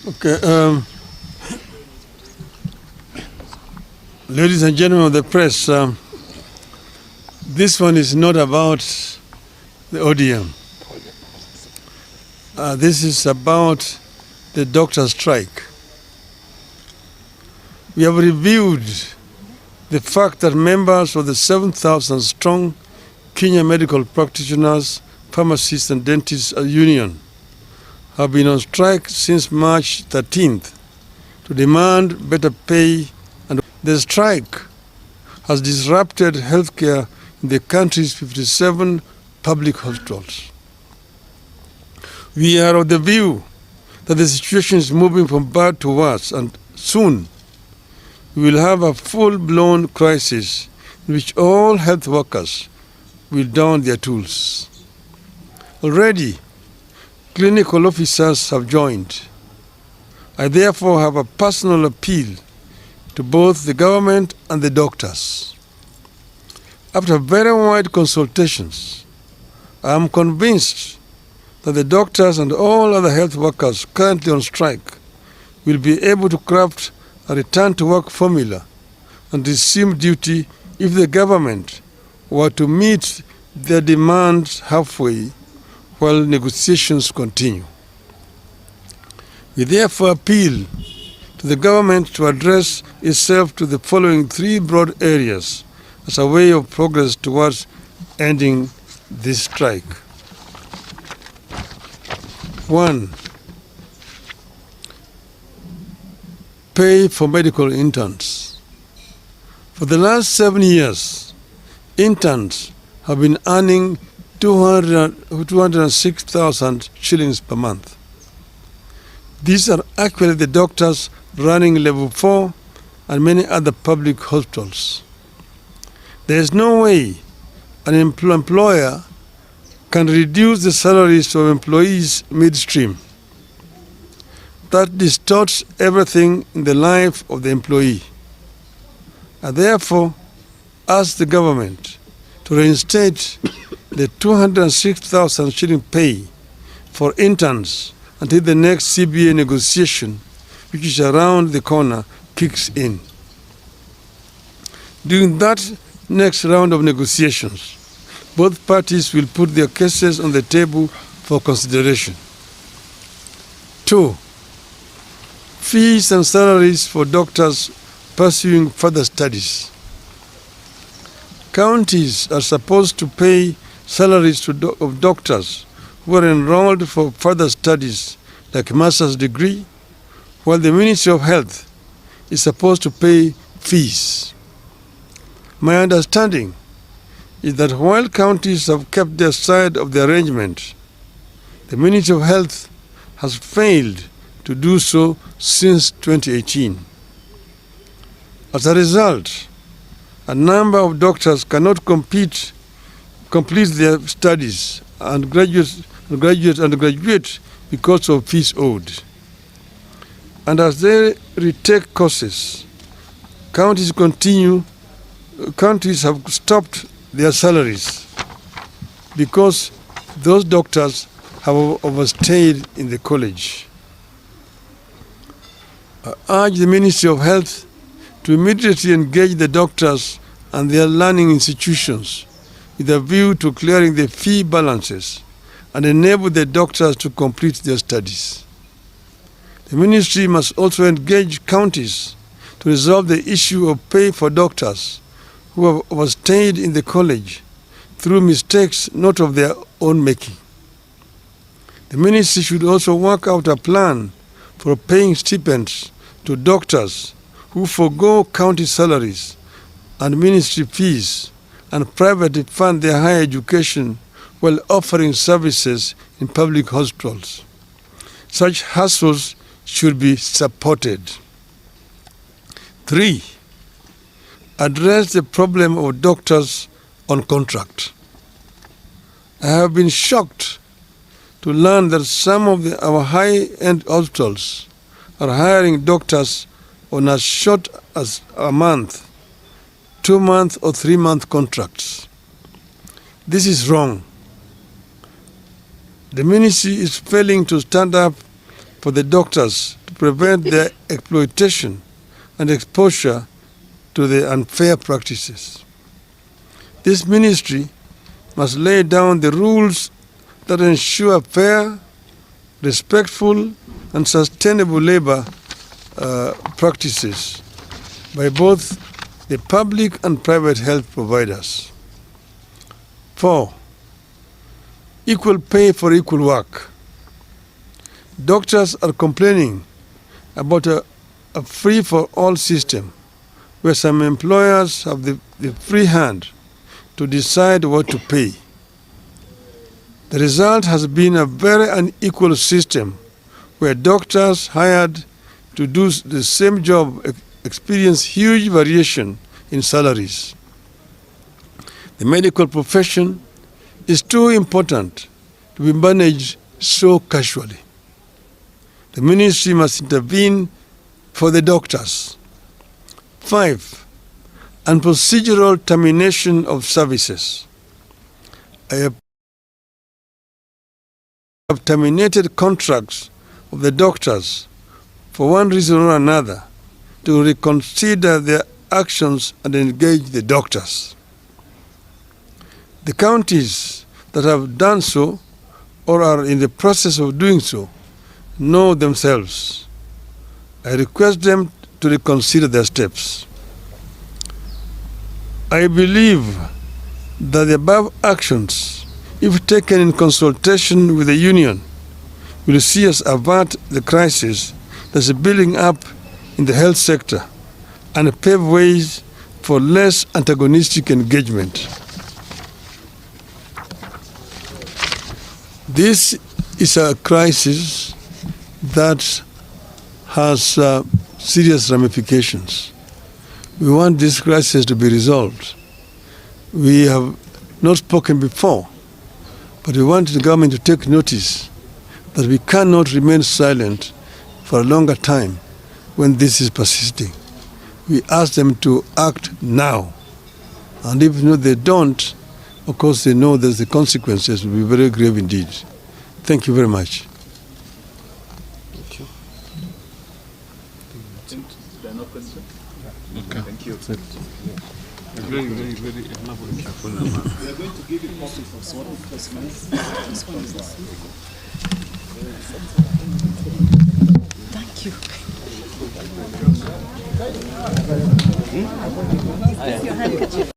Okay, ladies and gentlemen of the press, this one is not about the ODM. This is about the doctor strike. We have reviewed the fact that members of the 7,000 strong Kenya Medical Practitioners, Pharmacists and Dentists Union have been on strike since March 13th to demand better pay, and the strike has disrupted healthcare in the country's 57 public hospitals. We are of the view that the situation is moving from bad to worse, and soon we will have a full-blown crisis in which all health workers will don their tools. Already, clinical officers have joined. I therefore have a personal appeal to both the government and the doctors. After very wide consultations, I am convinced that the doctors and all other health workers currently on strike will be able to craft a return-to-work formula and resume duty if the government were to meet their demands halfway while negotiations continue. We therefore appeal to the government to address itself to the following three broad areas as a way of progress towards ending this strike. 1. Pay for medical interns. For the last 7 years, interns have been earning 206,000 shillings per month. These are actually the doctors running level 4 and many other public hospitals. There is no way an employer can reduce the salaries of employees midstream. That distorts everything in the life of the employee. I therefore ask the government to reinstate the 206,000 shilling pay for interns until the next CBA negotiation, which is around the corner, kicks in. During that next round of negotiations, both parties will put their cases on the table for consideration. 2. Fees and salaries for doctors pursuing further studies. Counties are supposed to pay salaries of doctors who are enrolled for further studies like master's degree, while the Ministry of Health is supposed to pay fees. My understanding is that while counties have kept their side of the arrangement, the Ministry of Health has failed to do so since 2018. As a result, a number of doctors cannot complete their studies and graduate because of fees owed. And as they retake courses, counties have stopped their salaries because those doctors have overstayed in the college. I urge the Ministry of Health to immediately engage the doctors and their learning institutions with a view to clearing the fee balances and enable the doctors to complete their studies. The ministry must also engage counties to resolve the issue of pay for doctors who have overstayed in the college through mistakes not of their own making. The ministry should also work out a plan for paying stipends to doctors who forego county salaries and ministry fees and privately fund their higher education while offering services in public hospitals. Such hustles should be supported. 3. Address the problem of doctors on contract. I have been shocked to learn that some of our high-end hospitals are hiring doctors on as short as a month, 2-month or 3-month contracts. This is wrong. The ministry is failing to stand up for the doctors to prevent their exploitation and exposure to the unfair practices. This ministry must lay down the rules that ensure fair, respectful, and sustainable labor practices by both the public and private health providers. 4. Equal pay for equal work. Doctors are complaining about a free-for-all system where some employers have the free hand to decide what to pay. The result has been a very unequal system where doctors hired to do the same job experience huge variation in salaries. The medical profession is too important to be managed so casually. The ministry must intervene for the doctors. 5. Unprocedural termination of services. I have terminated contracts of the doctors for one reason or another to reconsider their actions and engage the doctors. The counties that have done so or are in the process of doing so know themselves. I request them to reconsider their steps. I believe that the above actions, if taken in consultation with the union, will see us avert the crisis that is building up in the health sector and pave ways for less antagonistic engagement. This is a crisis that has serious ramifications. We want this crisis to be resolved. We have not spoken before, but we want the government to take notice that we cannot remain silent for a longer time when this is persisting. We ask them to act now. And if they don't, of course they know that the consequences will be very grave indeed. Thank you very much. Thank you. There are no questions? Okay. Thank you. Very, very, very elaborate. We are going to give you copies of some of the specimens. This one is this. Thank you. Is this your handkerchief?